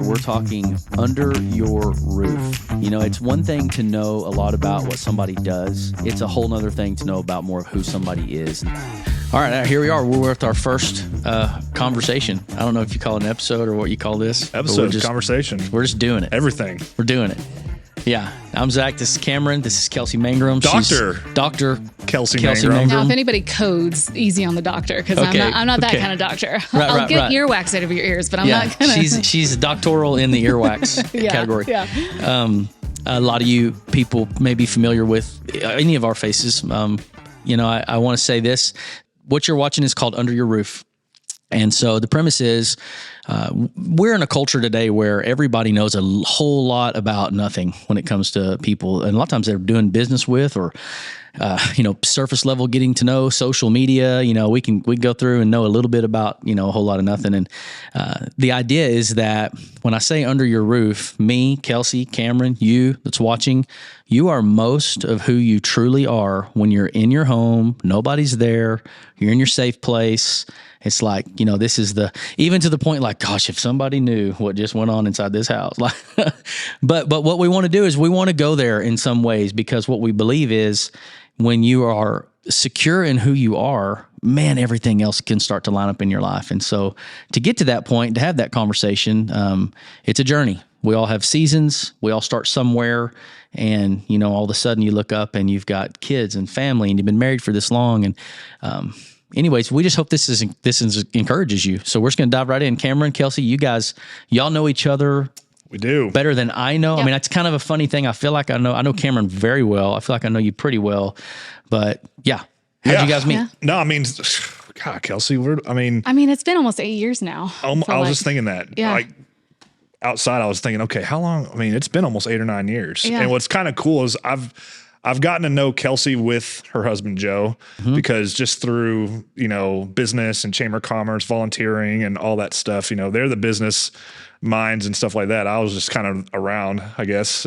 we're talking under your roof. You know, it's one thing to know a lot about what somebody does. It's a whole nother thing to know about more of who somebody is. All right, here we are. We're with our first conversation. I don't know if you call it an episode or what you call this. Conversation. We're just doing it. Everything. We're doing it. Yeah. I'm Zach. This is Cameron. This is Kelsi Mangrem. Dr. Kelsi Mangrem. Now, if anybody codes, easy on the doctor, because I'm not that kind of doctor. I'll get earwax out of your ears, but I'm not going to. She's doctoral in the earwax category. Yeah. A lot of you people may be familiar with any of our faces. You know, I want to say this. What you're watching is called Under Your Roof. And so the premise is we're in a culture today where everybody knows a whole lot about nothing when it comes to people. And a lot of times they're doing business with or, surface level getting to know social media. You know, we can go through and know a little bit about, a whole lot of nothing. And the idea is that when I say under your roof, me, Kelsi, Cameron, you that's watching, you are most of who you truly are when you're in your home, nobody's there, you're in your safe place. It's like, this is even to the point like, gosh, if somebody knew what just went on inside this house. Like, but what we want to do is we want to go there in some ways, because what we believe is when you are secure in who you are, man, everything else can start to line up in your life. And so to get to that point, to have that conversation, it's a journey. We all have seasons. We all start somewhere. And, all of a sudden you look up and you've got kids and family and you've been married for this long. And, anyways, we just hope this encourages you. So we're just going to dive right in. Cameron, Kelsi, y'all know each other. We do. Better than I know. Yep. I mean, that's kind of a funny thing. I feel like I know Cameron very well. I feel like I know you pretty well. But how'd you guys meet? Yeah. No, I mean, God, Kelsi, I mean, it's been almost 8 years now. I was just thinking that. Yeah. Like, outside, I was thinking, okay, how long? I mean, it's been almost 8 or 9 years. Yeah. And what's kind of cool is I've gotten to know Kelsi with her husband, Joe, because just through, business and chamber of commerce, volunteering and all that stuff, they're the business minds and stuff like that. I was just kind of around, I guess.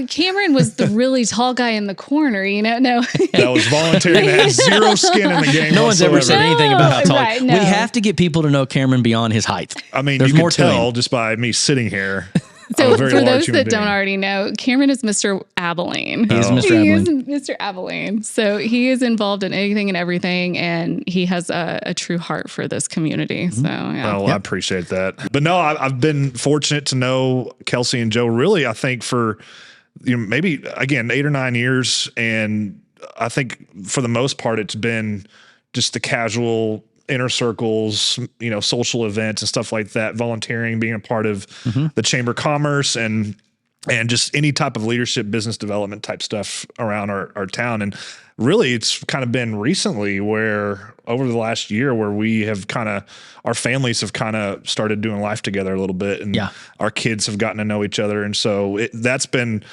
Cameron was the really tall guy in the corner, No. That was volunteering. That had zero skin in the game. No one's ever said anything about how tall. Right, no. We have to get people to know Cameron beyond his height. I mean, there's you more can tell just by me sitting here. So for those that don't already know, Cameron is Mr. Abilene. He is Mr. Abilene. So he is involved in anything and everything, and he has a true heart for this community. So yeah. Well, I appreciate that. But no, I've been fortunate to know Kelsi and Joe really, I think for maybe again 8 or 9 years, and I think for the most part it's been just the casual inner circles, social events and stuff like that, volunteering, being a part of the Chamber of Commerce and just any type of leadership, business development type stuff around our town. And really it's kind of been recently where over the last year where we have our families have kind of started doing life together a little bit, and our kids have gotten to know each other. And so that's been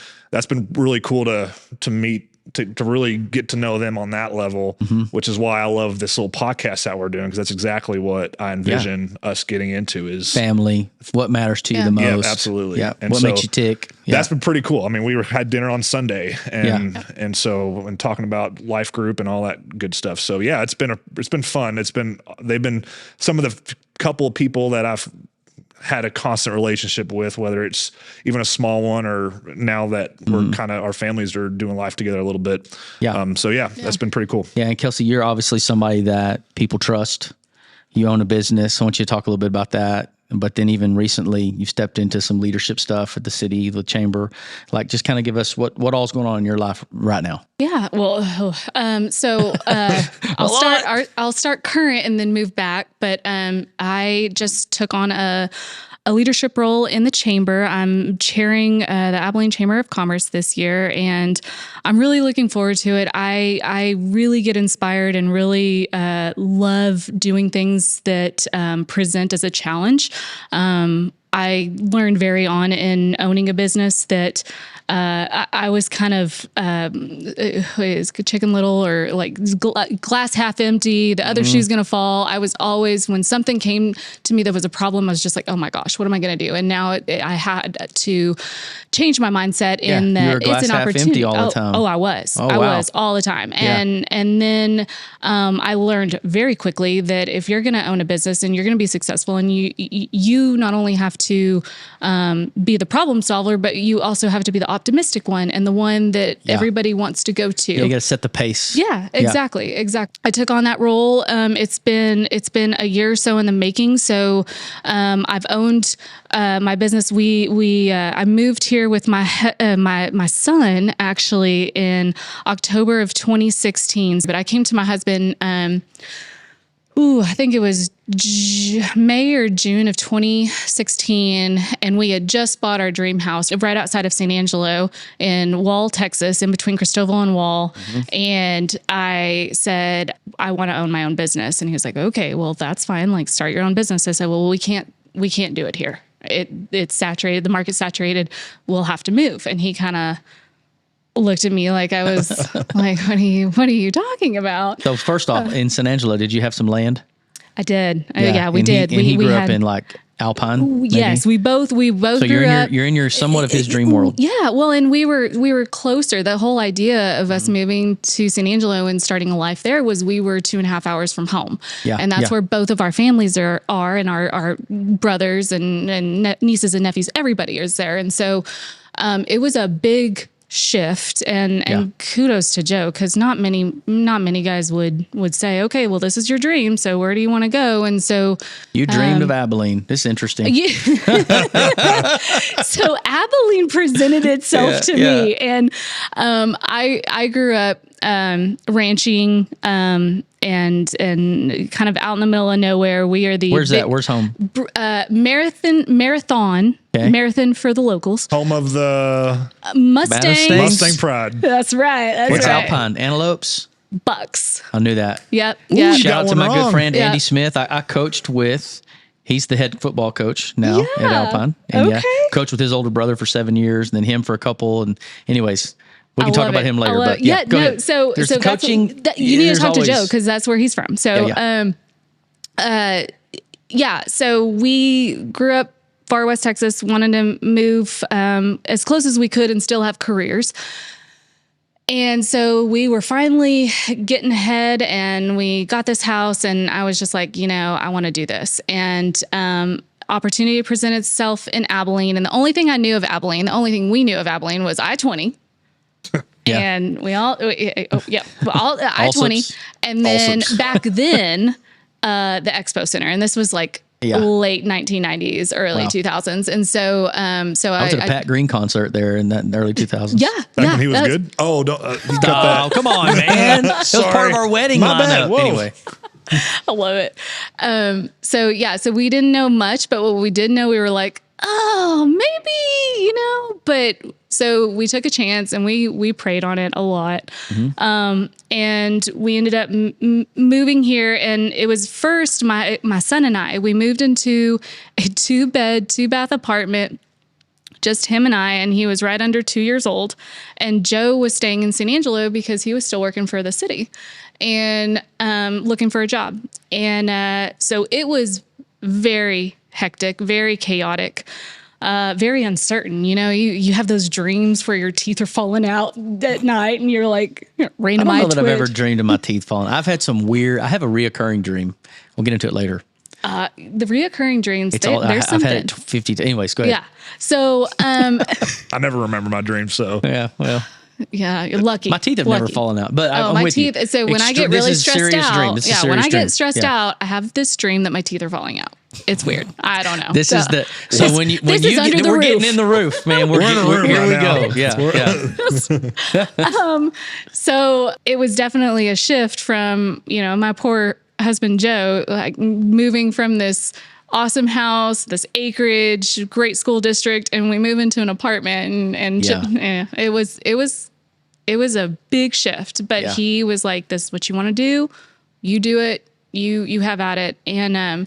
really cool to meet, to really get to know them on that level, which is why I love this little podcast that we're doing, because that's exactly what I envision us getting into is family, what matters to you the most. Yeah, absolutely. Yeah. And what makes you tick. Yeah. That's been pretty cool. I mean, we had dinner on Sunday and talking about life group and all that good stuff. So yeah, it's been fun. They've been some of the couple of people that I've had a constant relationship with, whether it's even a small one or now that we're our families are doing life together a little bit. Yeah. That's been pretty cool. Yeah. And Kelsi, you're obviously somebody that people trust. You own a business. I want you to talk a little bit about that. But then even recently you've stepped into some leadership stuff at the city, the chamber. Like, just kind of give us what all's going on in your life right now. Yeah. Well, I'll start current and then move back. But I just took on a leadership role in the chamber. I'm chairing the Abilene Chamber of Commerce this year, and I'm really looking forward to it. I really get inspired and really love doing things that present as a challenge. I learned very on in owning a business that I was kind of is Chicken Little, or like glass half empty, the other shoe's gonna fall. I was always, when something came to me that was a problem, I was just like, oh my gosh, what am I gonna do? And now I had to change my mindset in that it's an opportunity. Empty all the time. I was all the time. And then I learned very quickly that if you're gonna own a business and you're gonna be successful, and you not only have to be the problem solver, but you also have to be the optimistic one and the one that everybody wants to go to. Yeah, you got to set the pace. Yeah, exactly. I took on that role. It's been a year or so in the making. So I've owned my business. I moved here with my son actually in October of 2016. But I came to my husband. I think it was May or June of 2016, and we had just bought our dream house right outside of San Angelo in Wall, Texas, in between Cristoval and Wall. And I said, I want to own my own business. And he was like, okay, well, that's fine. Like, start your own business. I said, well, we can't do it here. It's saturated. The market's saturated. We'll have to move. And he kind of looked at me like I was like, what are you talking about? So first off, in San Angelo, did you have some land? I did. Yeah, we did. He grew up in like Alpine. Maybe? Yes, we both so grew up. You're in your somewhat of his dream world. Yeah. Well, and we were closer. The whole idea of us moving to San Angelo and starting a life there was we were 2.5 hours from home. Yeah. And that's where both of our families are and our brothers and nieces and nephews, everybody is there. And so it was a big shift and kudos to Joe, because not many guys would say, okay, well, this is your dream, so where do you want to go? And so you dreamed of Abilene. This is interesting. So Abilene presented itself to me, and I grew up ranching and kind of out in the middle of nowhere. We are Where's that? Where's home? Marathon. Okay. Marathon for the locals. Home of the Mustang Pride. That's right. What's Alpine? Antelopes? Bucks. I knew that. Yep. Ooh, Shout out to my good friend Andy Smith. I coached with. He's the head football coach now at Alpine. And coached with his older brother for 7 years, and then him for a couple. And anyways, we can talk about him later. But go ahead. So coaching. You need to talk to Joe, because that's where he's from. So so we grew up far west Texas, wanted to move as close as we could and still have careers. And so we were finally getting ahead, and we got this house, and I was just like, I want to do this. And opportunity presented itself in Abilene. And the only thing I knew of Abilene, the only thing we knew of Abilene was I-20. And we all I-20. And then back then, the Expo Center. And this was like late 1990s, early 2000s. And so, I was at a Pat Green concert there in the early 2000s. Yeah. Back when he was good. Oh, don't you got that. Oh, come on, man. That was part of our wedding lineup. Anyway. I love it. So we didn't know much, but what we did know, we were like, oh, maybe, but so we took a chance, and we prayed on it a lot. And we ended up moving here, and it was first my son and I, we moved into a 2-bed, 2-bath apartment, just him and I, and he was right under 2 years old. And Joe was staying in San Angelo because he was still working for the city and looking for a job. And so it was very hectic, very chaotic, very uncertain. You have those dreams where your teeth are falling out at night, and you're like, random eye twitch. I don't know that I've ever dreamed of my teeth falling. I have a reoccurring dream. We'll get into it later. The reoccurring dreams, there's something. I've had it 50. Anyways, go ahead. Yeah. So, I never remember my dreams. So yeah, well. Yeah, you're lucky. My teeth have never fallen out, but I'm with you. So when I get really stressed out, when I get stressed out, I have this dream that my teeth are falling out. It's weird. I don't know. We're getting in the roof, man. Here we go. Yeah. So it was definitely a shift from my poor husband Joe, like moving from this awesome house, this acreage, great school district, and we move into an apartment, and it was a big shift. But he was like, "This is what you want to do. You do it. You have at it." And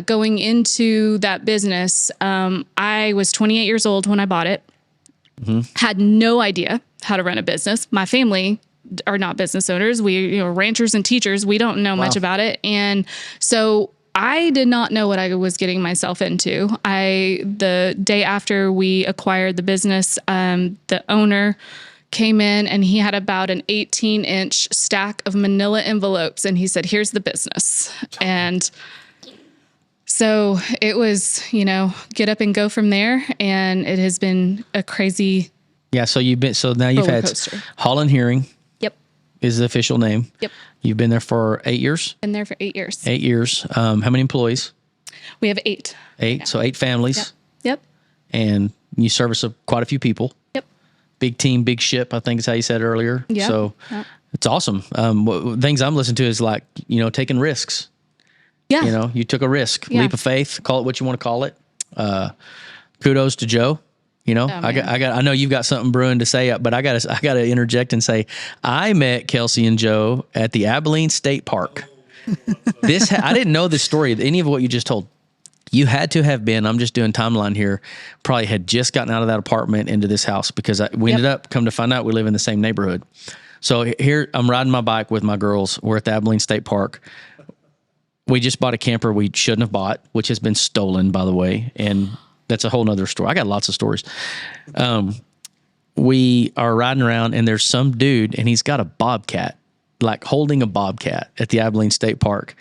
going into that business, I was 28 years old when I bought it. Had no idea how to run a business. My family are not business owners. We ranchers and teachers. We don't know much about it, and so I did not know what I was getting myself into. The day after we acquired the business, the owner came in, and he had about an 18-inch stack of manila envelopes, and he said, "Here's the business." And So it was, get up and go from there. And it has been a crazy. Yeah. So now you've had Holland Hearing. Yep. Is the official name. Yep. You've been there for 8 years? Been there for 8 years. 8 years. How many employees? We have 8. 8. Yeah. So 8 families. Yep. And you service quite a few people. Yep. Big team, big ship, I think is how you said earlier. Yep. So it's awesome. Things I'm listening to is like, taking risks. Yeah. You took a risk, leap of faith, call it what you want to call it. Kudos to Joe. I know you've got something brewing to say, but I got to interject and say, I met Kelsi and Joe at the Abilene State Park. I didn't know this story, any of what you just told. You had to have been, I'm just doing timeline here, probably had just gotten out of that apartment into this house because we ended up, come to find out, we live in the same neighborhood. So here I'm riding my bike with my girls. We're at the Abilene State Park. We just bought a camper we shouldn't have bought, which has been stolen, by the way. And that's a whole nother story. I got lots of stories. We are riding around and there's some dude and he's got a bobcat, like holding a bobcat at the Abilene State Park.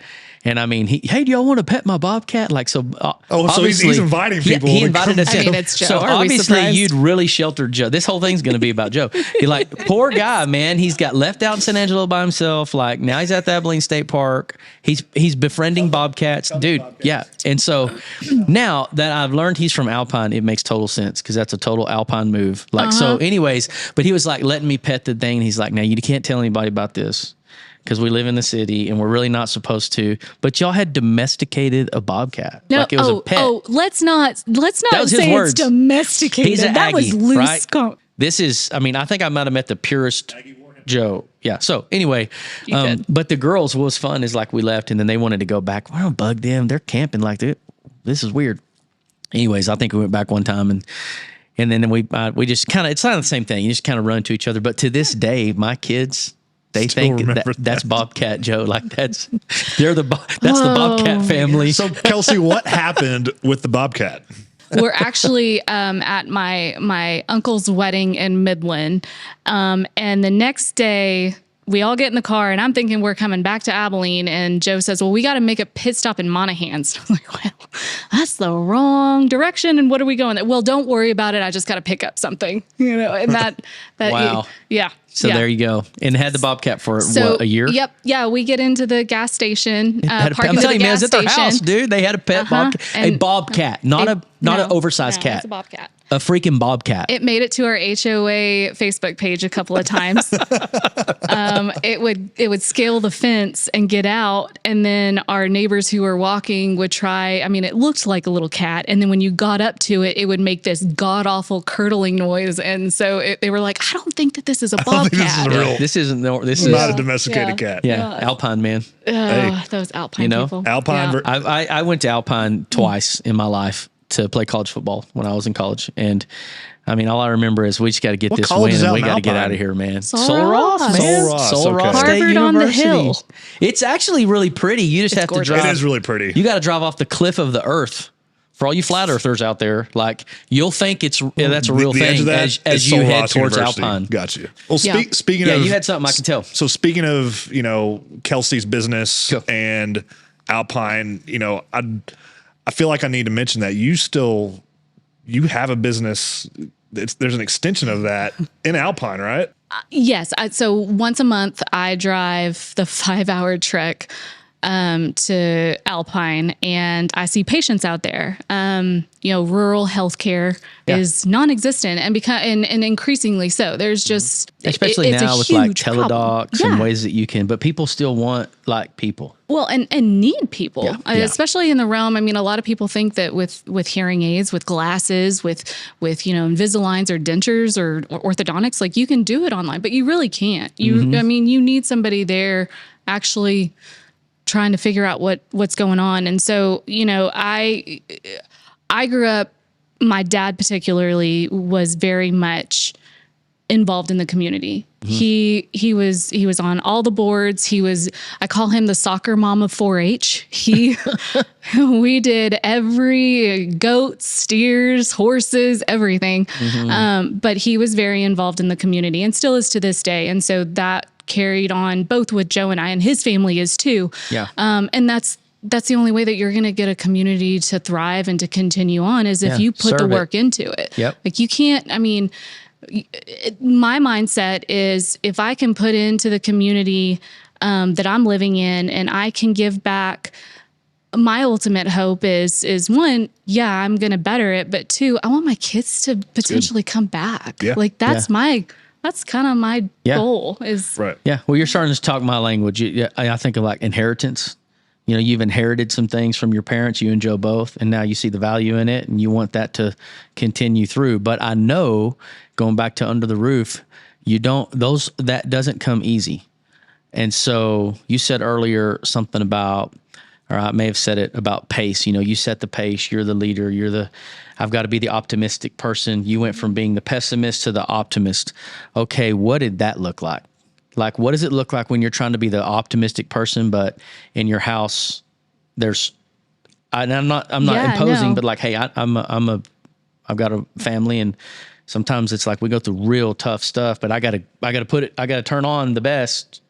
And I mean, hey, do y'all want to pet my bobcat? Like, so. So he's inviting people. He invited us in. I mean, it's Joe. So Are we obviously surprised? you'd really sheltered Joe. This whole thing's going to be about Joe. You're like, poor guy, man. He's got left out in San Angelo by himself. Like now he's at the Abilene State Park. He's befriending bobcats, dude. Yeah. And so now that I've learned he's from Alpine, it makes total sense because that's a total Alpine move. Like, so anyways, but he was like letting me pet the thing. And he's like, now you can't tell anybody about this, because we live in the city and we're really not supposed to. But y'all had domesticated a bobcat. No, like it was a pet. Let's not say it's domesticated. He's an that Aggie, was loose. Right? This is, I think I might have met the purest Joe. Yeah. So anyway, but the girls, what was fun is like we left and then they wanted to go back. Why don't bug them? They're camping like this. This is weird. Anyways, I think we went back one time and then we just kind of, it's not the same thing. You just kind of run to each other. But to this day, my kids, they Still think that's Bobcat Joe. Like that's the Bobcat family. So Kelsi, what happened with the bobcat? We're actually at my uncle's wedding in Midland, and the next day we all get in the car, and I'm thinking we're coming back to Abilene, and Joe says, "Well, we got to make a pit stop in Monahans." I'm like, "Well, that's the wrong direction, and what are we going?" Well, don't worry about it. I just got to pick up something, and that wow, yeah. So there you go. And had the bobcat for a year? Yep. Yeah. We get into the gas station. I'm telling you, man, it was at their house, dude. They had a pet bobcat. A bobcat, not an oversized cat. It's a bobcat. A freaking bobcat. It made it to our HOA Facebook page a couple of times. It would scale the fence and get out, and then our neighbors who were walking would try. I mean, it looked like a little cat, and then when you got up to it, it would make this god awful curdling noise, and so they were like, "I don't think that this is a bobcat. This is not a domesticated cat." Yeah, Alpine, man. Those Alpine people. Alpine. Yeah. I went to Alpine twice in my life to play college football when I was in college. And I mean, all I remember is we just got to get this win and we got to get out of here, man. Sul Ross, man. Sul Ross State Harvard on the hill. It's actually really pretty. You just have to drive. It is really pretty. You got to drive off the cliff of the earth. For all you flat earthers out there, like you'll think that's a real thing as you head towards Alpine. Got you. Well, speaking of, you had something I can tell. So speaking of, Kelsi's business and Alpine, I feel like I need to mention that you have a business. There's an extension of that in Alpine, right? Yes. So once a month, I drive the 5-hour trek to Alpine, and I see patients out there. Rural healthcare is non-existent, and increasingly so. There's just especially it's now with like teledocs and ways that you can, but people still want like people. Well, and need people, especially in the realm. I mean, a lot of people think that with hearing aids, with glasses, with Invisaligns or dentures or orthodontics, like you can do it online, but you really can't. You need somebody there actually trying to figure out what's going on. And so, I grew up, my dad particularly was very much involved in the community. Mm-hmm. He was on all the boards. I call him the soccer mom of 4-H. We did every goats, steers, horses, everything. Mm-hmm. But he was very involved in the community and still is to this day. And so that carried on both with Joe and I, and his family is too. Yeah. And that's that's the only way that you're going to get a community to thrive and to continue on is if you put the work into it. Yep. Like you can't, I mean, my mindset is if I can put into the community that I'm living in and I can give back, my ultimate hope is one, yeah, I'm going to better it. But two, I want my kids to potentially come back. Yeah. Like that's kind of my goal is. Right. Yeah. Well, you're starting to talk my language. I think of like inheritance. You know, you've inherited some things from your parents, you and Joe both, and now you see the value in it and you want that to continue through. But I know, going back to under the roof, that doesn't come easy. And so you said earlier something about, or I may have said it about pace. You know, you set the pace, you're the leader, I've got to be the optimistic person. You went from being the pessimist to the optimist. Okay, what did that look like? Like, what does it look like when you're trying to be the optimistic person, but in your house, I'm not imposing, but like, hey, I've got a family, and sometimes it's like we go through real tough stuff, but I gotta turn on the best.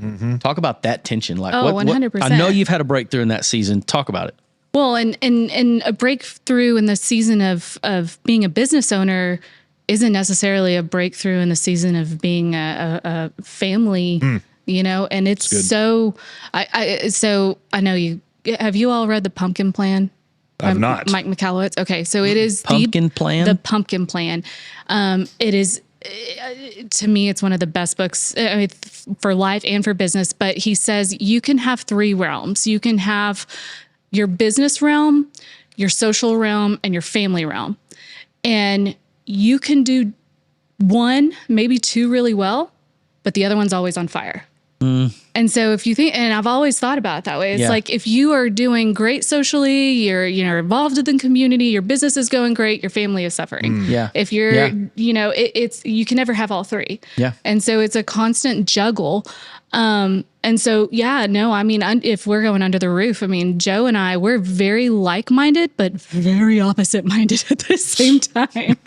Mm-hmm. Talk about that tension. Like, 100%. I know you've had a breakthrough in that season. Talk about it. Well, and a breakthrough in the season of being a business owner isn't necessarily a breakthrough in the season of being a family, you know, and it's so I know have you all read The Pumpkin Plan? I've not. Mike McAllowitz. Okay. So it is Pumpkin Plan. The Pumpkin Plan. It is, to me, it's one of the best books for life and for business, but he says you can have 3 realms. You can have your business realm, your social realm, and your family realm. And you can do 1, maybe 2 really well, but the other one's always on fire. And so if you think, and I've always thought about it that way, it's like if you are doing great socially, you're involved in the community, your business is going great, your family is suffering. If you're, it's you can never have all 3. And so it's a constant juggle. And so, if we're going under the roof, I mean, Joe and I, we're very like-minded, but very opposite-minded at the same time.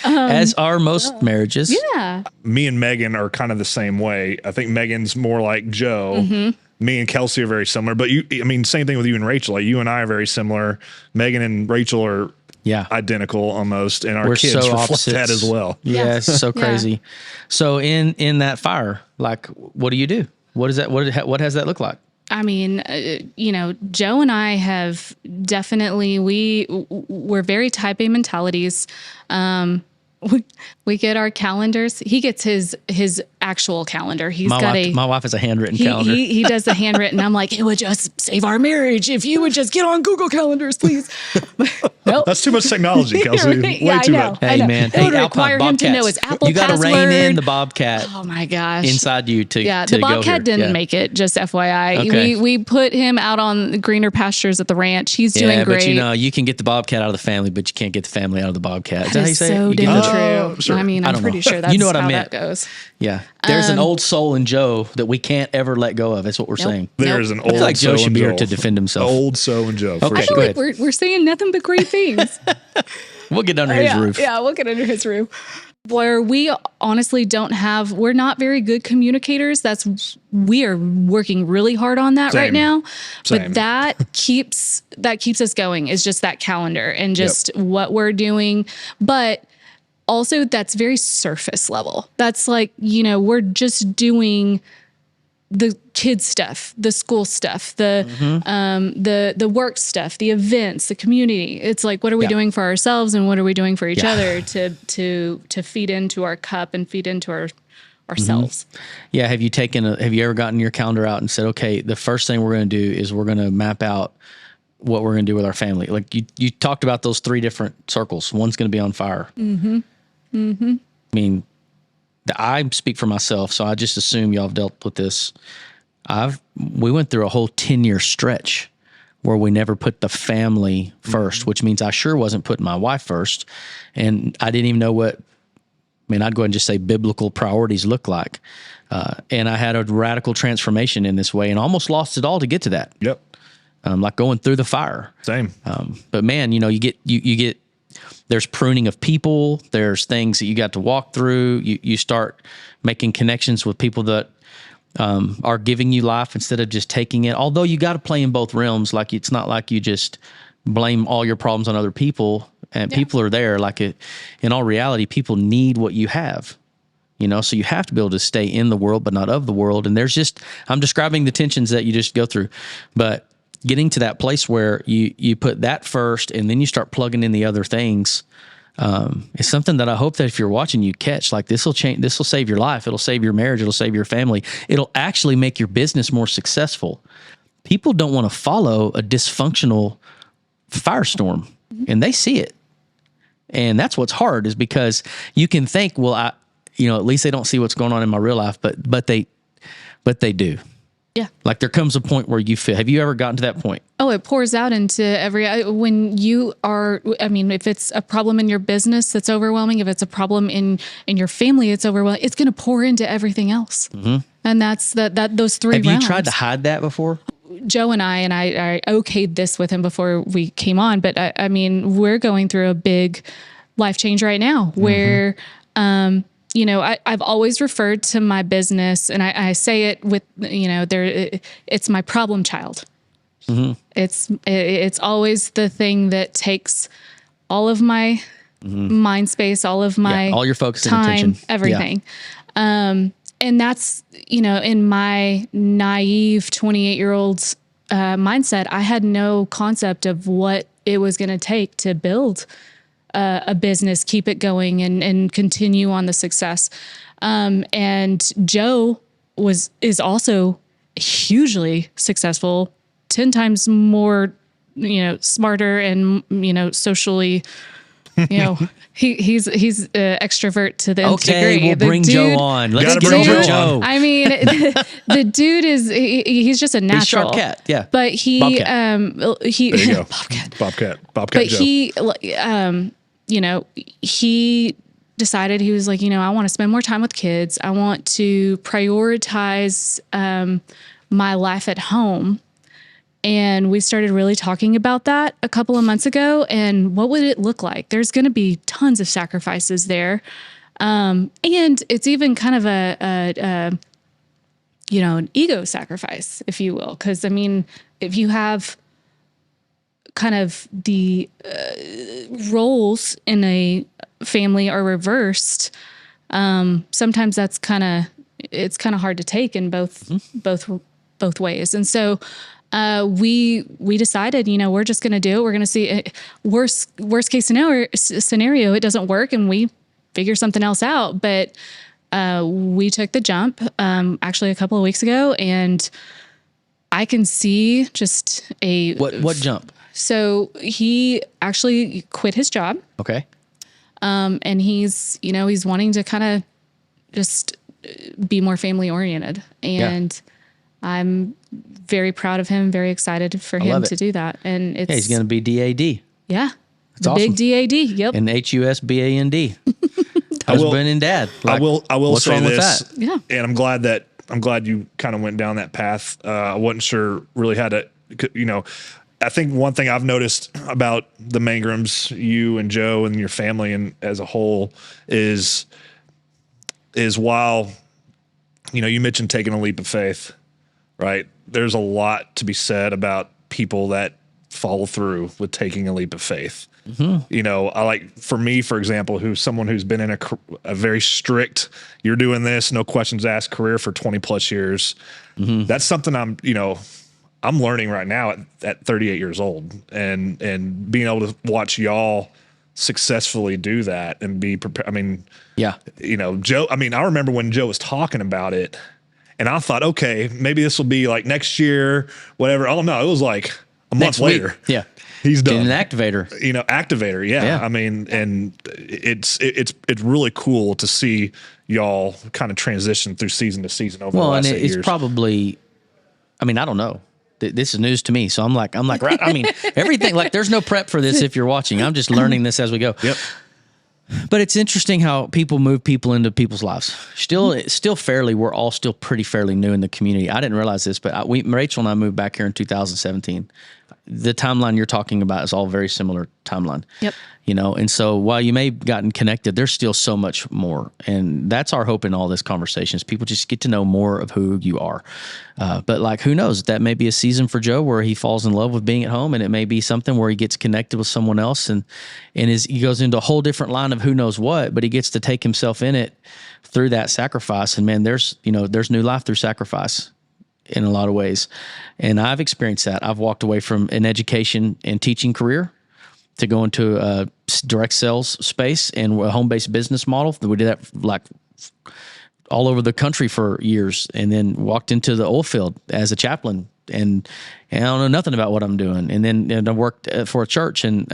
As are most marriages. Yeah. Me and Megan are kind of the same way. I think Megan's more like Joe. Mm-hmm. Me and Kelsi are very similar, but same thing with you and Rachel. Like you and I are very similar. Megan and Rachel are identical almost, and our kids reflect opposites. That as well. Yeah, it's so crazy. So in that fire, like, what do you do? What is that? What has that look like? I mean, Joe and I have definitely, we're very type A mentalities. We get our calendars. He gets his actual calendar. My wife has a handwritten calendar. He does the handwritten. I'm like, it would just save our marriage if you would just get on Google Calendars, please. Nope. That's too much technology, Kelsi. Way too much. Hey, man. It would require him to know his Apple password. You got to rein in the Bobcat. Oh my gosh. Inside you to the Bobcat didn't make it, just FYI. Okay. We put him out on the greener pastures at the ranch. He's doing great. But you can get the Bobcat out of the family, but you can't get the family out of the Bobcat. Is that how you say so it? Damn true. Sure. I mean, I'm pretty sure that's how that goes. Yeah. There's an old soul in Joe that we can't ever let go of. That's what we're saying. There's an old soul. I feel like Joe should be here to defend himself. Old soul and Joe. Okay, I feel like we're saying nothing but great things. We'll get under his roof. Yeah, we'll get under his roof. Where we honestly we're not very good communicators. We are working really hard on that right now. But that keeps us going, is just that calendar and just what we're doing. But also that's very surface level. That's like, we're just doing the kids stuff, the school stuff, the work stuff, the events, the community. It's like, what are we doing for ourselves and what are we doing for each other to feed into our cup and feed into ourselves? Yeah. Have you ever gotten your calendar out and said, okay, the first thing we're going to do is we're going to map out what we're going to do with our family? Like you talked about those 3 different circles. One's going to be on fire. I mean, I speak for myself, so I just assume y'all have dealt with this. We went through a whole 10-year stretch where we never put the family first, which means I sure wasn't putting my wife first, and I didn't even know I'd go ahead and just say biblical priorities look like. And I had a radical transformation in this way and almost lost it all to get to that. Yep. Like going through the fire. Same. But man, you get there's pruning of people. There's things that you got to walk through. You start making connections with people that are giving you life instead of just taking it. Although you got to play in both realms. Like, it's not like you just blame all your problems on other people, and people are there. Like, in all reality, people need what you have, so you have to be able to stay in the world, but not of the world. And I'm describing the tensions that you just go through, but getting to that place where you put that first and then you start plugging in the other things. It's something that I hope that if you're watching, you catch. Like, this will change. This will save your life. It'll save your marriage. It'll save your family. It'll actually make your business more successful. People don't want to follow a dysfunctional firestorm, and they see it. And that's what's hard, is because you can think, well, at least they don't see what's going on in my real life, but they do. Yeah. Like, there comes a point where you feel, have you ever gotten to that point? Oh, it pours out into when you are, if it's a problem in your business that's overwhelming, if it's a problem in your family, it's overwhelming, it's going to pour into everything else. Mm-hmm. And that's those three Have realms. you tried to hide that before? Joe and I okayed this with him before we came on, but we're going through a big life change right now where, I've always referred to my business, and I say it with, it's my problem child. Mm-hmm. It's always the thing that takes all of my mind space, all of my all your focus time, and attention, everything. Yeah. And that's, in my naive 28-year-old mindset, I had no concept of what it was going to take to build a business, keep it going, and continue on the success. And Joe is also hugely successful, 10 times more, smarter and, socially, he's extrovert to the nth degree. Okay, we'll bring Joe on. Let's get Joe. The dude he's just a natural. He's Shark Cat, yeah. But he Bobcat. But Joe. he decided, he was like, I want to spend more time with kids. I want to prioritize my life at home. And we started really talking about that a couple of months ago. And what would it look like? There's going to be tons of sacrifices there. And it's even kind of an ego sacrifice, if you will. Because, if you have kind of the roles in a family are reversed, sometimes it's kind of hard to take in both ways. And so we decided, we're just going to do it. We're going to see worst case scenario, it doesn't work, and we figure something else out. But we took the jump actually a couple of weeks ago, and I can see just what jump? So he actually quit his job. Okay. And he's wanting to kind of just be more family oriented. And I'm very proud of him, very excited for him to do that. And he's going to be DAD. Yeah. That's awesome. Big DAD. Yep. And HUSBAND. Husband and dad. Like, I will say this. Yeah. And I'm glad you kind of went down that path. I wasn't sure really how to, I think one thing I've noticed about the Mangrems, you and Joe and your family and as a whole is while, you mentioned taking a leap of faith, right? There's a lot to be said about people that follow through with taking a leap of faith. Mm-hmm. For me, for example, someone who's been in a very strict, you're doing this, no questions asked career for 20 plus years. Mm-hmm. That's something I'm learning right now at 38 years old, and being able to watch y'all successfully do that and be prepared. Joe, I remember when Joe was talking about it, and I thought, okay, maybe this will be like next year, whatever. Oh no, it was like a month later. Yeah. He's done. An activator. Activator. Yeah. And it's really cool to see y'all kind of transition through season to season over the last 8 years. It's probably, I don't know. This is news to me. So I'm like, right. Everything, like, there's no prep for this if you're watching. I'm just learning this as we go. Yep. But it's interesting how people move people into people's lives. We're all still pretty fairly new in the community. I didn't realize this, but Rachel and I moved back here in 2017. the timeline you're talking about is all very similar timeline. Yep. You know, and so while you may have gotten connected, there's still so much more. And that's our hope in all this conversation is people just get to know more of who you are. But like, who knows? That may be a season for Joe where he falls in love with being at home, and it may be something where he gets connected with someone else and he goes into a whole different line of who knows what, but he gets to take himself in it through that sacrifice. And man, there's new life through sacrifice in a lot of ways. And I've experienced that. I've walked away from an education and teaching career to go into a direct sales space and a home-based business model. We did that like all over the country for years, and then walked into the oil field as a chaplain. And I don't know nothing about what I'm doing. And then I worked for a church, and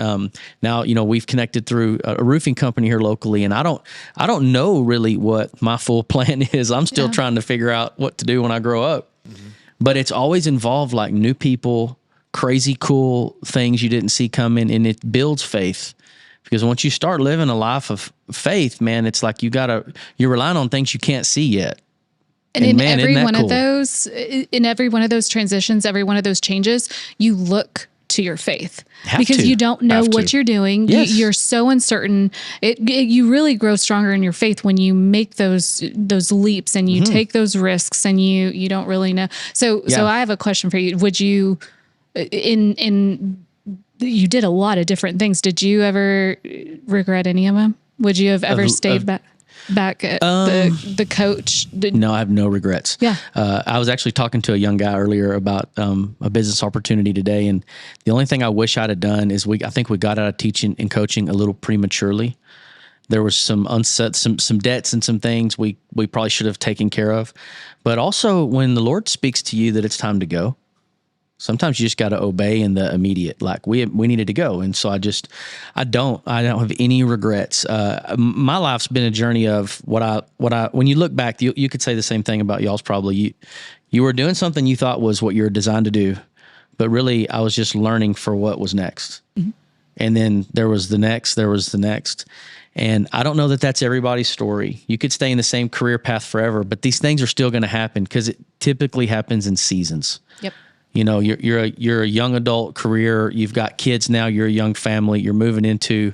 now we've connected through a roofing company here locally. And I don't know really what my full plan is. I'm still trying to figure out what to do when I grow up. Mm-hmm. But it's always involved like new people, crazy cool things you didn't see coming, and it builds faith. Because once you start living a life of faith, man, it's like you're relying on things you can't see yet. And in every one of those transitions, every one of those changes, you look to your faith because you don't know what you're doing. Yes. You're so uncertain. You really grow stronger in your faith when you make those leaps and you take those risks and you don't really know. So I have a question for you. Would you, you did a lot of different things. Did you ever regret any of them? Would you have ever stayed back at the coach? No, I have no regrets. Yeah. I was actually talking to a young guy earlier about a business opportunity today, and the only thing I wish I'd have done is I think we got out of teaching and coaching a little prematurely. There was some debts and some things we probably should have taken care of. But also when the Lord speaks to you that it's time to go, sometimes you just got to obey in the immediate. Like we needed to go, and so I don't have any regrets. My life's been a journey of what I. When you look back, you could say the same thing about y'all's. Probably you were doing something you thought was what you were designed to do, but really I was just learning for what was next. Mm-hmm. And then there was the next. And I don't know that that's everybody's story. You could stay in the same career path forever, but these things are still going to happen because it typically happens in seasons. Yep. You're a young adult career. You've got kids now. You're a young family. You're moving into.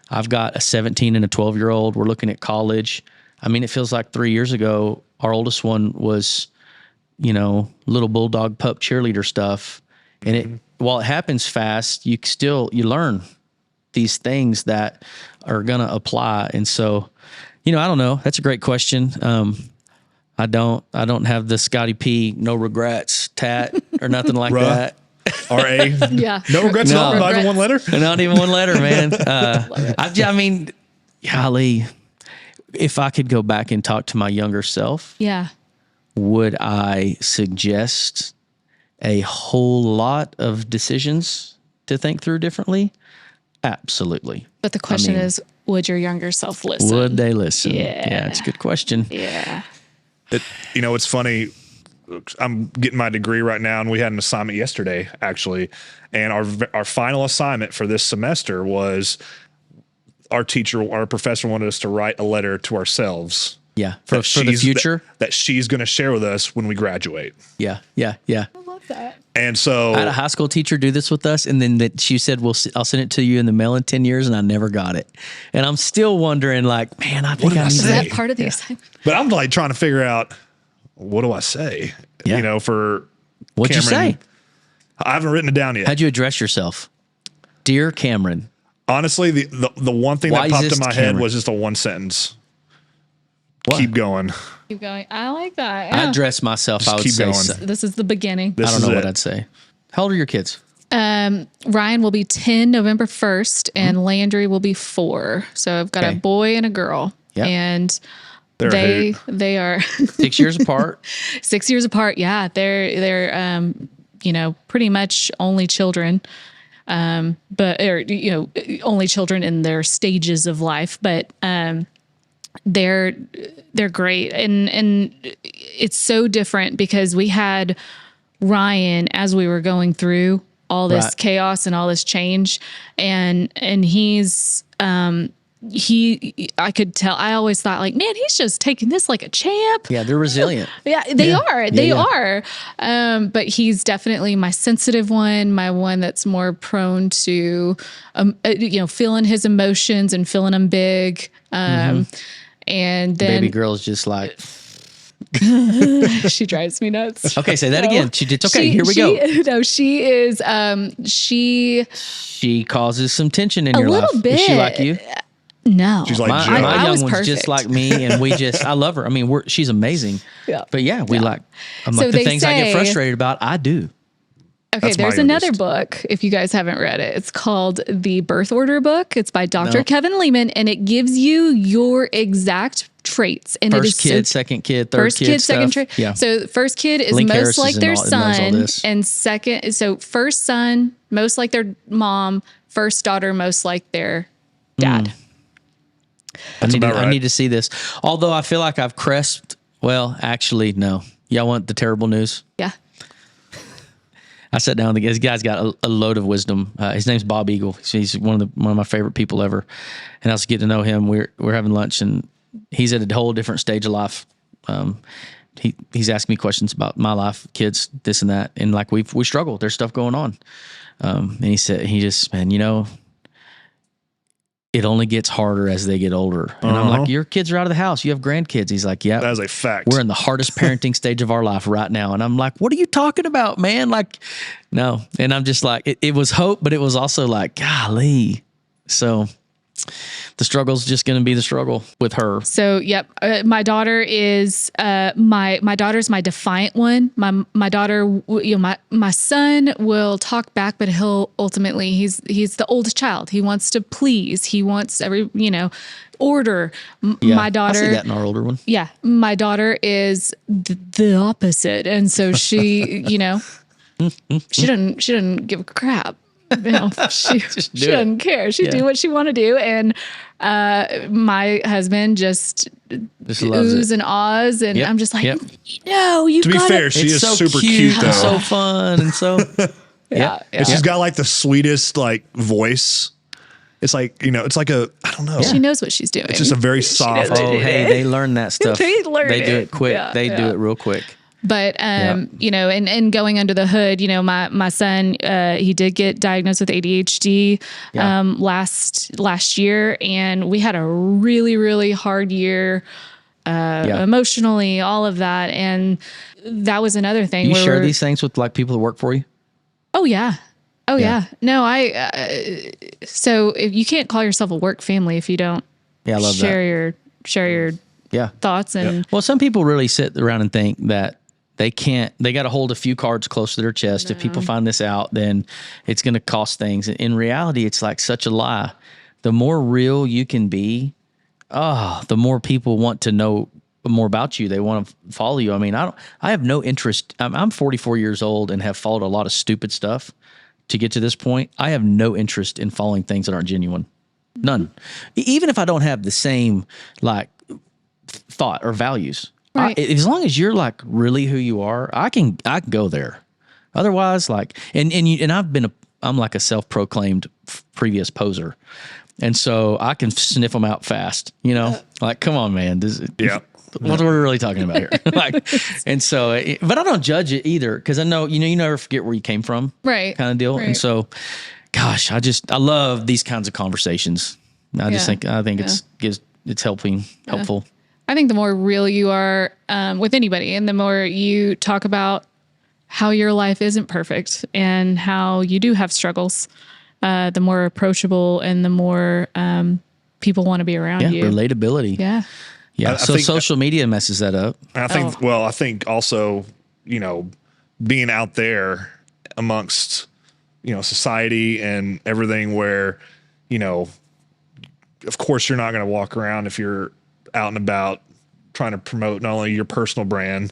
I've got a 17 and a 12-year-old. We're looking at college. I mean, it feels like 3 years ago, our oldest one was, little bulldog pup cheerleader stuff. And while it happens fast, you learn these things that are going to apply. And so, I don't know. That's a great question. I don't have the Scotty P no regrets tat or nothing like that. R.A. Yeah. No regrets. Not even one letter. Not even one letter, man. I mean, golly, if I could go back and talk to my younger self, would I suggest a whole lot of decisions to think through differently? Absolutely. But the question is, would your younger self listen? Would they listen? Yeah, it's a good question. Yeah. It's funny. I'm getting my degree right now, and we had an assignment yesterday, actually. And our final assignment for this semester was our professor wanted us to write a letter to ourselves. Yeah, for the future that she's going to share with us when we graduate. Yeah. I love that. And so I had a high school teacher do this with us, and then she said, I'll send it to you in the mail in 10 years, and I never got it. And I'm still wondering, like, man, I think I need Is that part of the assignment? But I'm like trying to figure out, what do I say? Yeah. For What'd Cameron, you say? I haven't written it down yet. How'd you address yourself? Dear Cameron. Honestly, the one thing that popped in my head was just a one sentence. What? Keep going. Keep going. I like that. Yeah. I address myself. Just I would keep say going. This is the beginning. I don't know what I'd say. How old are your kids? Ryan will be 10 November 1st, and Landry will be 4. So I've got a boy and a girl. Yep. And they are 6 years apart. 6 years apart. Yeah, they're pretty much only children. Only children in their stages of life, but they're great, and it's so different because we had Ryan as we were going through all this chaos and all this change, and he's I could tell, I always thought like, man, he's just taking this like a champ. Yeah, they're resilient. Yeah, they are. They are. But he's definitely my sensitive one, my one that's more prone to, feeling his emotions and feeling them big. And then Baby girl's just like, she drives me nuts. okay, say that again. It's okay. Here we go. No, she is. She causes some tension in your life. A little bit. Is she like you? No, She's like My Jill. I young was one's perfect. just like me, and I love her. I mean, she's amazing. Yeah. But yeah, I'm So like, the they things I get say- frustrated about, I do. Okay, That's my there's another youngest. book, if you guys haven't read it. It's called The Birth Order Book. It's by Dr. No. Kevin Lehman, and it gives you your exact traits. And it is First kid, second kid, third first kid, second stuff. trait. Yeah. So first kid is Link most Harris like is their knows all son, this. and second, so first son most like their mom, first daughter most like their dad. I about right. need to see this. Although I feel like I've crest. Well, actually, no. Y'all want the terrible news? Yeah. I sat down. This guy's got a load of wisdom. His name's Bob Eagle. He's one of my favorite people ever. And I was getting to know him. We're having lunch, and he's at a whole different stage of life. He's asking me questions about my life, kids, this and that, and like we struggle. There's stuff going on. And he said, man, it only gets harder as they get older. And I'm like, your kids are out of the house. You have grandkids. He's like, yeah. That is a fact. We're in the hardest parenting stage of our life right now. And I'm like, what are you talking about, man? Like, no. And I'm just like, it was hope, but it was also like, golly. So the struggle's just going to be the struggle with her. So, yep, my daughter is my daughter's my defiant one. My daughter, my son will talk back, but he'll ultimately he's the oldest child. He wants to please. He wants order. Yeah, My daughter, I see that in our older one. yeah, my daughter is the opposite, and so she, she doesn't give a crap. She doesn't care. She do what she want to do, and my husband just loves oohs it. and ahs, and Yep, I'm just like, yep. no, you To be got fair, she It's is so super cute cute though. and so fun and so yeah. And she's got like the sweetest like voice. It's like, it's like I don't know. She knows what she's doing. It's just a very soft. Oh, hey, they learn that stuff. They learn They do it. it quick. Yeah, They do yeah. it real quick. But and going under the hood, my son, he did get diagnosed with ADHD last year, and we had a really, really hard year emotionally, all of that, and that was another thing. You where share these things with like people that work for you? Oh yeah. Oh yeah. No, so if you can't call yourself a work family if you don't Yeah, I love share your Yeah. thoughts and Well, some people really sit around and think that they got to hold a few cards close to their chest. If people find this out, then it's going to cost things. In reality, it's like such a lie. The more real you can be, the more people want to know more about you. They want to follow you. I mean, I have no interest. I'm 44 years old and have followed a lot of stupid stuff to get to this point. I have no interest in following things that aren't genuine. None. Even if I don't have the same like thought or values. Right. As long as you're like really who you are, I can go there. Otherwise, like, I'm like a self-proclaimed previous poser. And so I can sniff them out fast, like, come on, man. Yeah. What are we really talking about here? And so, but I don't judge it either. Cause I know, you never forget where you came from. Right. Kind of deal. Right. And so, gosh, I love these kinds of conversations. I think it's helpful. I think the more real you are with anybody, and the more you talk about how your life isn't perfect and how you do have struggles, the more approachable and the more people want to be around you. Relatability. Yeah. Yeah. I So think social media messes that up. I think also, being out there amongst, society and everything where, of course you're not going to walk around if you're out and about trying to promote not only your personal brand,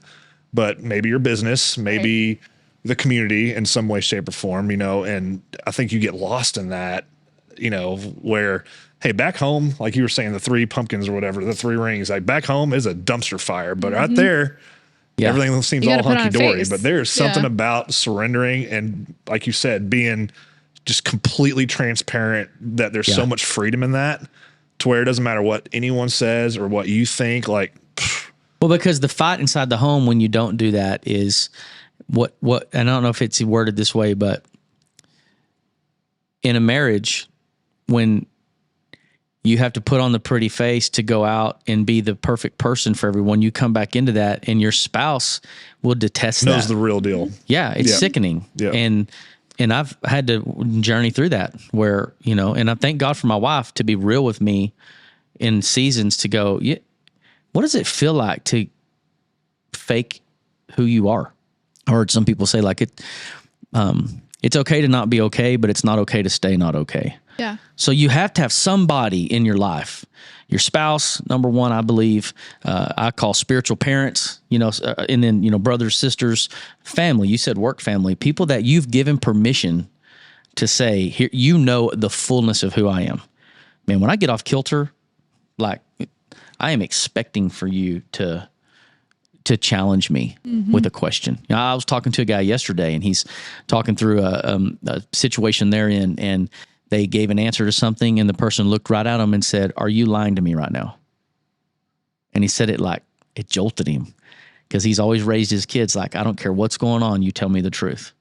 but maybe your business, maybe the community in some way, shape or form, and I think you get lost in that, where, hey, back home, like you were saying, the 3 pumpkins or whatever, the 3 rings, like back home is a dumpster fire, but out there, everything seems You all gotta put on hunky a dory, face. but there's something Yeah. about surrendering and, like you said, being just completely transparent, that there's so much freedom in that to where it doesn't matter what anyone says or what you think. Like, well, because the fight inside the home when you don't do that is what, and I don't know if it's worded this way, but in a marriage, when you have to put on the pretty face to go out and be the perfect person for everyone, you come back into that and your spouse will detest that. Knows the real deal. Yeah, it's sickening. Yeah. And I've had to journey through that where, you know, and I thank God for my wife to be real with me in seasons to go, yeah, what does it feel like to fake who you are? I heard some people say like it's okay to not be okay, but it's not okay to stay not okay. Yeah. So you have to have somebody in your life, your spouse, number one, I believe, I call spiritual parents, you know, and then, you know, brothers, sisters, family. You said work family, people that you've given permission to say, here, you know, the fullness of who I am. Man, when I get off kilter, like I am expecting for you to challenge me with a question. You know, I was talking to a guy yesterday and he's talking through a situation they're in, and they gave an answer to something and the person looked right at him and said, "Are you lying to me right now?" And he said it like it jolted him because he's always raised his kids like, I don't care what's going on, you tell me the truth.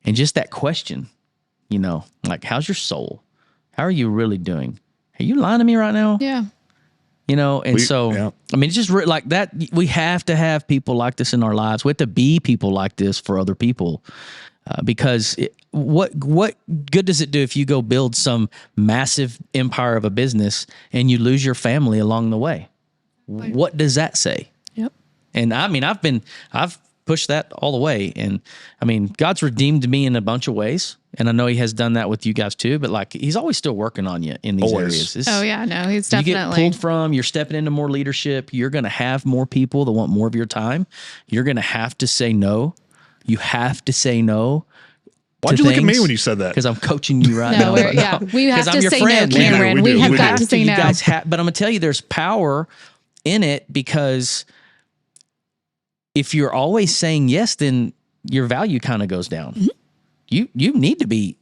And just that question, you know, like, how's your soul? How are you really doing? Are you lying to me right now? Yeah. You know, and I mean, it's just like that. We have to have people like this in our lives. We have to be people like this for other people, because what good does it do if you go build some massive empire of a business and you lose your family along the way? What does that say? Yep. And I mean, I've pushed that all the way, and I mean, God's redeemed me in a bunch of ways, and I know He has done that with you guys too. But like, He's always still working on you in these areas. Oh yeah, no, He's definitely. You get pulled from. You're stepping into more leadership. You're going to have more people that want more of your time. You're going to have to say no. You have to say no. Why'd you look at me when you said that? Because I'm coaching you right now. Yeah, we have to say friend, no, Cameron. We have got to say no. But I'm going to tell you, there's power in it, because if you're always saying yes, then your value kind of goes down. Mm-hmm. You need to be.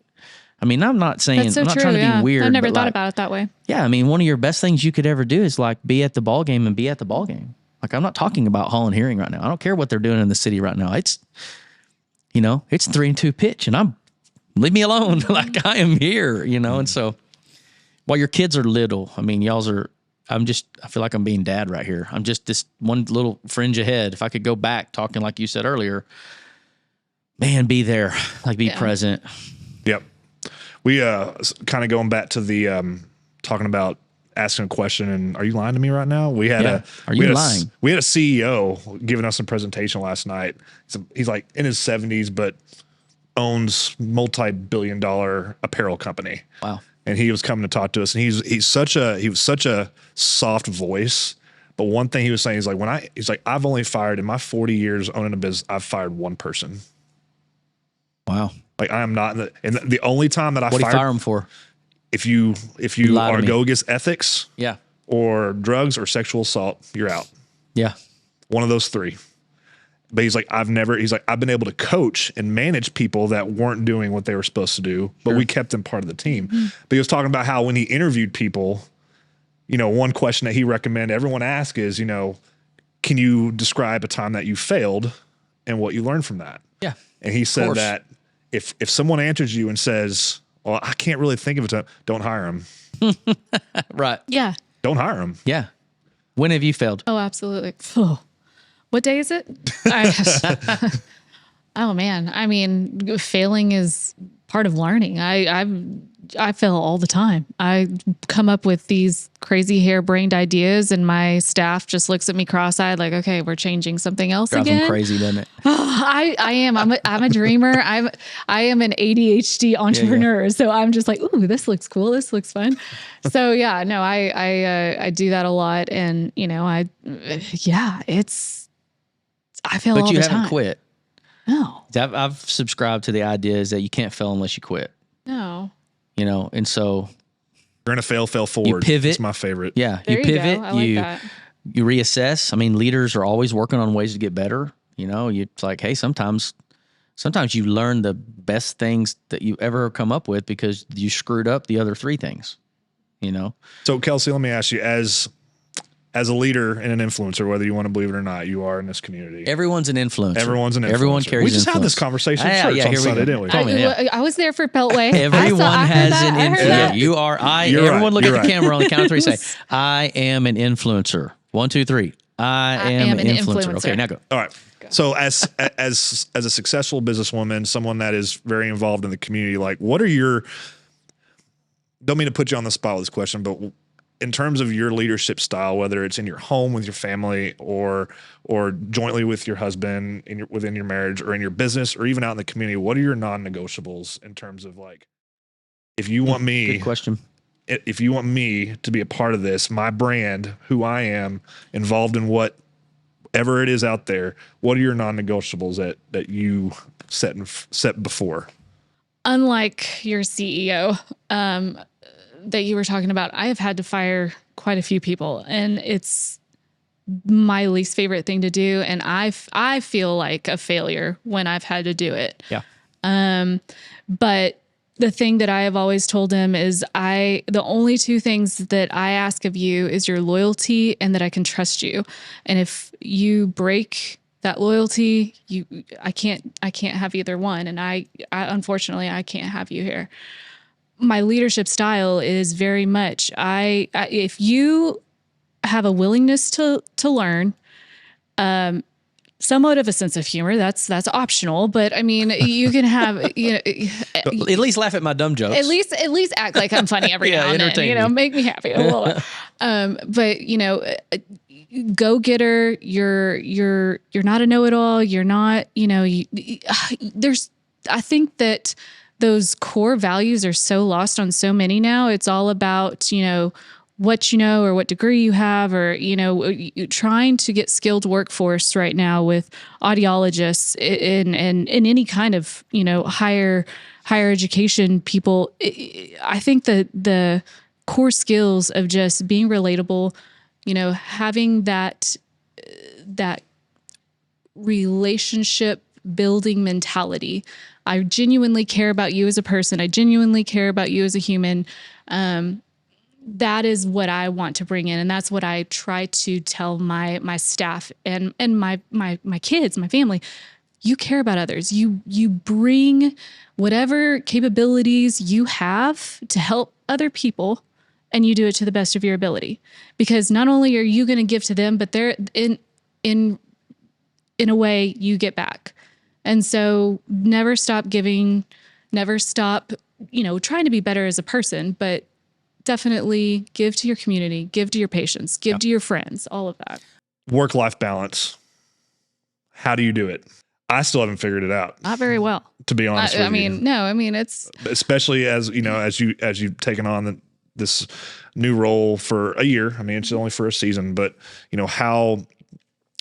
I mean, I'm not saying I'm not trying to be weird. I never thought about it that way. Yeah, I mean, one of your best things you could ever do is like be at the ball game and be at the ball game. Like, I'm not talking about Holland Hearing right now. I don't care what they're doing in the city right now. It's, you know, it's 3-2 pitch, and leave me alone. Like, I am here, you know. And so, while your kids are little, I mean, I feel like I'm being dad right here. I'm just this one little fringe ahead. If I could go back talking like you said earlier, man, be there, like be present. Yep. We kind of going back to the talking about asking a question and, are you lying to me right now? We had lying? We had a CEO giving us a presentation last night. He's like in his 70s, but owns multi-billion-dollar apparel company. Wow. And he was coming to talk to us, and he was such a soft voice. But one thing he was saying is like, he's like, I've only fired in my 40 years owning a business, I've fired one person. Wow. Like, I am not and the only time that I what do you fire him for? If you are go against ethics, or drugs or sexual assault, you're out. Yeah. One of those three. But he's like, I've been able to coach and manage people that weren't doing what they were supposed to do, but we kept them part of the team. Mm-hmm. But he was talking about how when he interviewed people, you know, one question that he recommended everyone ask is, you know, can you describe a time that you failed and what you learned from that? Yeah. And he said that if someone answers you and says, well, I can't really think of a time, don't hire him. Right. Yeah. Don't hire him. Yeah. When have you failed? Oh, absolutely. What day is it? Oh man. I mean, failing is part of learning. I fail all the time. I come up with these crazy harebrained ideas, and my staff just looks at me cross-eyed, like, "Okay, we're changing something else Drives again." Them crazy, doesn't it? I am. I'm a dreamer. I am an ADHD entrepreneur, so I'm just like, "Ooh, this looks cool. This looks fun." So yeah, no, I do that a lot, and you know, I fail all the time. But you haven't quit. No, I've subscribed to the idea is that you can't fail unless you quit. No. You know, and so you're going to fail forward. You pivot. It's my favorite. Yeah. There you pivot. I like that. You reassess. I mean, leaders are always working on ways to get better. You know, it's like, hey, sometimes you learn the best things that you ever come up with because you screwed up the other three things. you know? So Kelsi, let me ask you, as a leader and an influencer, whether you want to believe it or not, you are in this community. Everyone's an influencer. Everyone's an influencer. Everyone carries We just had influence. this conversation in church on Sunday, didn't we? I was there for Beltway. Everyone has an influence. You're Everyone right. look You're at the right. camera on the count of three. Say, I am an influencer. 1, 2, 3. I am an influencer. Okay, now go. All right. So as a successful businesswoman, someone that is very involved in the community, like what are your, don't mean to put you on the spot with this question, but in terms of your leadership style, whether it's in your home with your family or jointly with your husband within your marriage or in your business or even out in the community, what are your non-negotiables in terms of like, if you want me, Good question. If you want me to be a part of this, my brand, who I am, involved in whatever it is out there, what are your non-negotiables that you set before? Unlike your CEO that you were talking about, I have had to fire quite a few people, and it's my least favorite thing to do. And I feel like a failure when I've had to do it. Yeah. But the thing that I have always told him is the only two things that I ask of you is your loyalty and that I can trust you. And if you break that loyalty, I can't have either one. And I unfortunately, I can't have you here. My leadership style is very much, if you have a willingness to learn, somewhat of a sense of humor, that's optional, but I mean, you can have, at least laugh at my dumb jokes. At least act like I'm funny every now and then, make me happy a little. But go getter, you're not a know-it-all. You're not, I think that those core values are so lost on so many now. It's all about, what you know or what degree you have, or, trying to get skilled workforce right now with audiologists in any kind of, higher education people. I think that the core skills of just being relatable, having that relationship building mentality. I genuinely care about you as a person. I genuinely care about you as a human. That is what I want to bring in. And that's what I try to tell my staff and my kids, my family. You care about others. You bring whatever capabilities you have to help other people, and you do it to the best of your ability. Because not only are you going to give to them, but they're in a way you get back. And so never stop giving, never stop, trying to be better as a person, but definitely give to your community, give to your patients, give to your friends, all of that. Work-life balance. How do you do it? I still haven't figured it out. Not very well. To be honest with you. It's especially as you've taken on this new role for a year. I mean, it's only for a season, but how.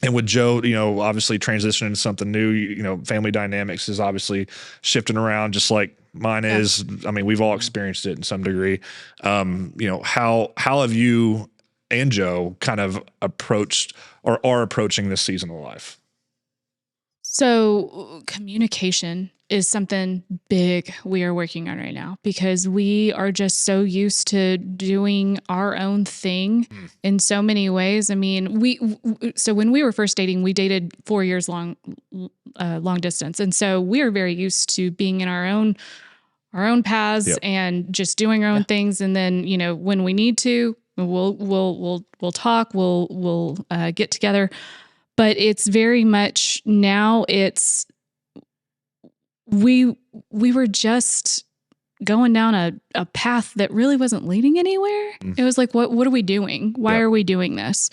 And with Joe, obviously transitioning to something new, family dynamics is obviously shifting around just like mine is. I mean, we've all experienced it in some degree. How have you and Joe kind of approached or are approaching this season of life? So communication is something big we are working on right now, because we are just so used to doing our own thing in so many ways. I mean, so when we were first dating, we dated 4 years long distance. And so we are very used to being in our own paths and just doing our own things. And then, when we need to, we'll talk, we'll get together. But it's very much now we were just going down a path that really wasn't leading anywhere. It was like, what are we doing? Why are we doing this?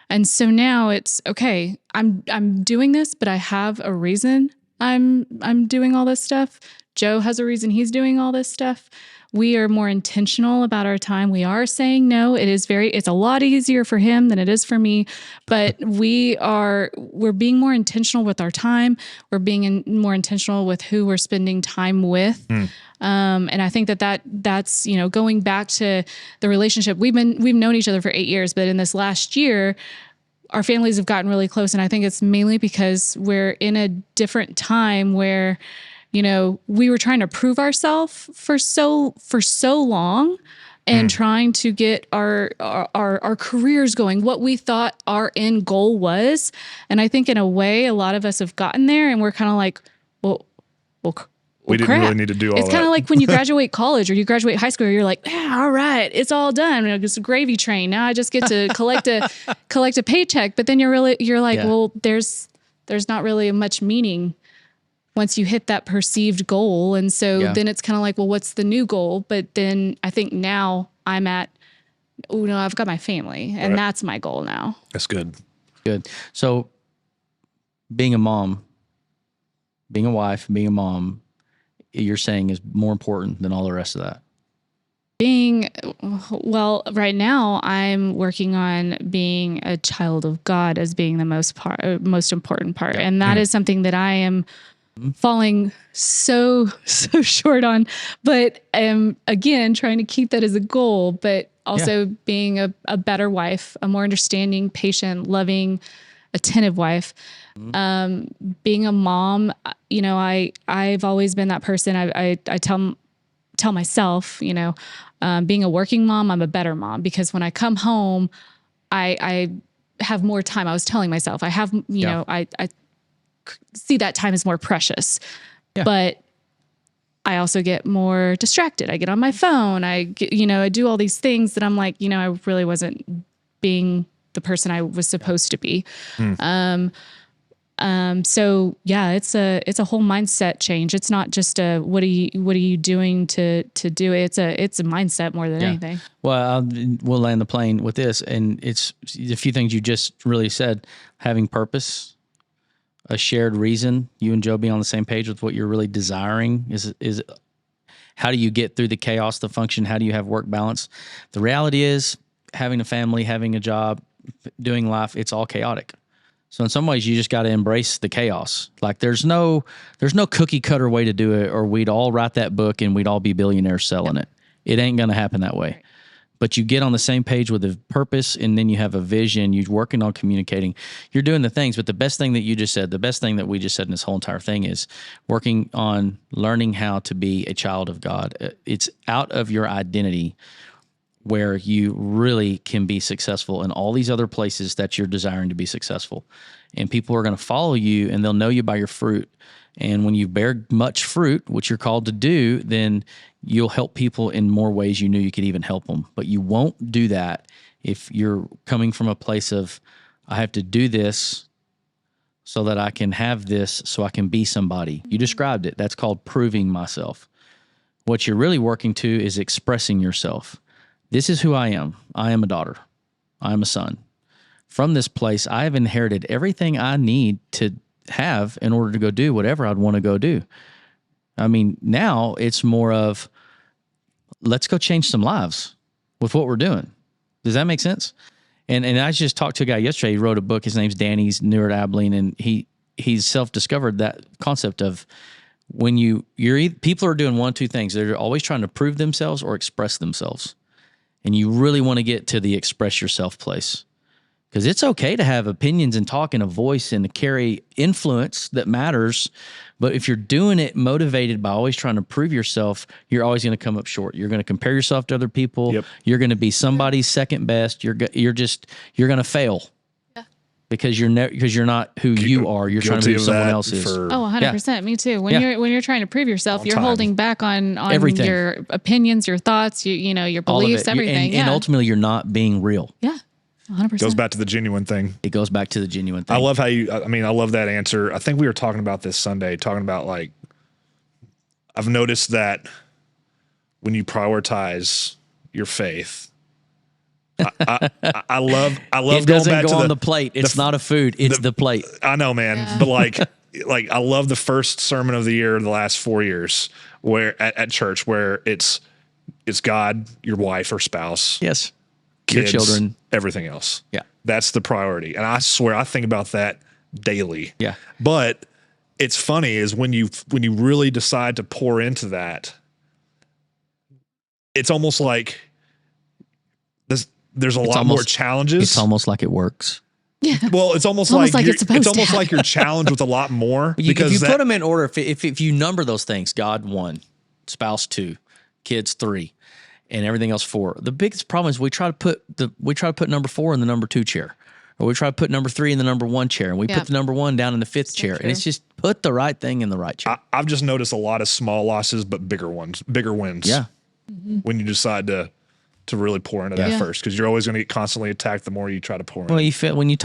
And so now it's okay, I'm doing this, but I have a reason I'm doing all this stuff. Joe has a reason he's doing all this stuff. We are more intentional about our time. We are saying no. It's a lot easier for him than it is for me, but we're being more intentional with our time. We're being more intentional with who we're spending time with. And I think that's, going back to the relationship. We've known each other for 8 years, but in this last year, our families have gotten really close. And I think it's mainly because we're in a different time where, we were trying to prove ourselves for so long and trying to get our careers going, what we thought our end goal was. And I think in a way, a lot of us have gotten there and we're kind of like, well, we didn't really need to do all that. It's kind of like when you graduate college or you graduate high school, you're like, yeah, all right, it's all done. It's a gravy train. Now I just get to collect a paycheck. But then you're like, well, there's not really much meaning once you hit that perceived goal. And so then it's kind of like, well, what's the new goal? But then I think now I'm at, I've got my family and that's my goal now. That's good. Good. So being a mom, being a wife, being a mom, you're saying is more important than all the rest of that? Right now I'm working on being a child of God as being the most important part. And that is something that I am falling so short on, but again, trying to keep that as a goal, but also being a better wife, a more understanding, patient, loving, attentive wife. Being a mom, I've always been that person. I tell myself, being a working mom, I'm a better mom because when I come home, I have more time. I was telling myself I have, I see that time is more precious, but I also get more distracted. I get on my phone. I do all these things that I'm like, I really wasn't being the person I was supposed to be. So yeah, it's a whole mindset change. It's not just what are you doing to do it? It's a mindset more than anything. Well, we'll land the plane with this, and it's a few things you just really said: having purpose, a shared reason. You and Joe be on the same page with what you're really desiring. Is how do you get through the chaos, the function? How do you have work balance? The reality is, having a family, having a job, doing life, it's all chaotic. So in some ways, you just got to embrace the chaos. Like there's no cookie cutter way to do it, or we'd all write that book and we'd all be billionaires selling it. It ain't going to happen that way. Right. But you get on the same page with a purpose, and then you have a vision. You're working on communicating. You're doing the things. But the best thing that you just said, the best thing that we just said in this whole entire thing is working on learning how to be a child of God. It's out of your identity where you really can be successful in all these other places that you're desiring to be successful. And people are going to follow you, and they'll know you by your fruit. And when you bear much fruit, which you're called to do, then you'll help people in more ways you knew you could even help them. But you won't do that if you're coming from a place of, I have to do this so that I can have this so I can be somebody. You described it. That's called proving myself. What you're really working to is expressing yourself. This is who I am. I am a daughter. I am a son. From this place, I have inherited everything I need to have in order to go do whatever I'd want to go do. I mean, now it's more of, let's go change some lives with what we're doing. Does that make sense? And I just talked to a guy yesterday. He wrote a book. His name's Danny. He's newer at Abilene, and he's self-discovered that concept of when people are doing one of two things. They're always trying to prove themselves or express themselves. And you really want to get to the express yourself place. Because it's okay to have opinions and talk and a voice and to carry influence that matters. But if you're doing it motivated by always trying to prove yourself, you're always going to come up short. You're going to compare yourself to other people. Yep. You're going to be somebody's second best. You're going to fail. Yeah. Because you're not who you are. You're trying to be who someone else is. 100%. Yeah. Me too. When you're trying to prove yourself, you're holding back on everything. Your opinions, your thoughts, your beliefs, everything. And ultimately, you're not being real. Yeah. 100%. Goes back to the genuine thing. It goes back to the genuine thing. I love I love that answer. I think we were talking about this Sunday, talking about like, I've noticed that when you prioritize your faith, I love it doesn't go on the plate. It's not a food. It's the plate. I know, man. Yeah. But like I love the first sermon of the year, the last 4 years where at church, where it's God, your wife or spouse. Yes. Kids, your children, everything else. Yeah. That's the priority. And I swear I think about that daily. Yeah. But it's funny is when you really decide to pour into that, it's almost like there's a lot more challenges. It's almost like it works. Yeah. Well, it's almost like you're challenged with a lot more. Because if you put them in order, if you number those things, God 1, spouse 2, kids 3, and everything else 4. The biggest problem is we try to put number 4 in the number 2 chair, or we try to put number 3 in the number 1 chair, and we put the number 1 down in the 5th chair. True. And it's just put the right thing in the right chair. I've just noticed a lot of small losses, but bigger wins. Yeah. When you decide to really pour into that first, because you're always going to get constantly attacked the more you try to pour in. Well, you feel when you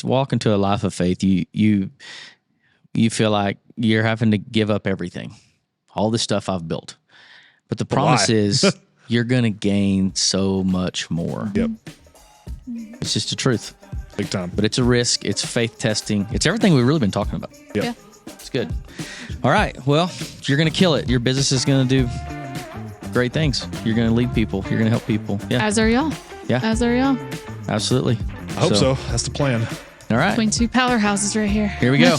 walk into a life of faith, you feel like you're having to give up everything, all the stuff I've built. But the promise is you're going to gain so much more. Yep. It's just the truth. Big time. But it's a risk. It's faith testing. It's everything we've really been talking about. Yep. Yeah. It's good. All right. Well, you're going to kill it. Your business is going to do great things. You're going to lead people. You're going to help people. Yeah. As are y'all. Yeah. As are y'all. Absolutely. I hope so. That's the plan. All right. Between 2 powerhouses right here. Here we go.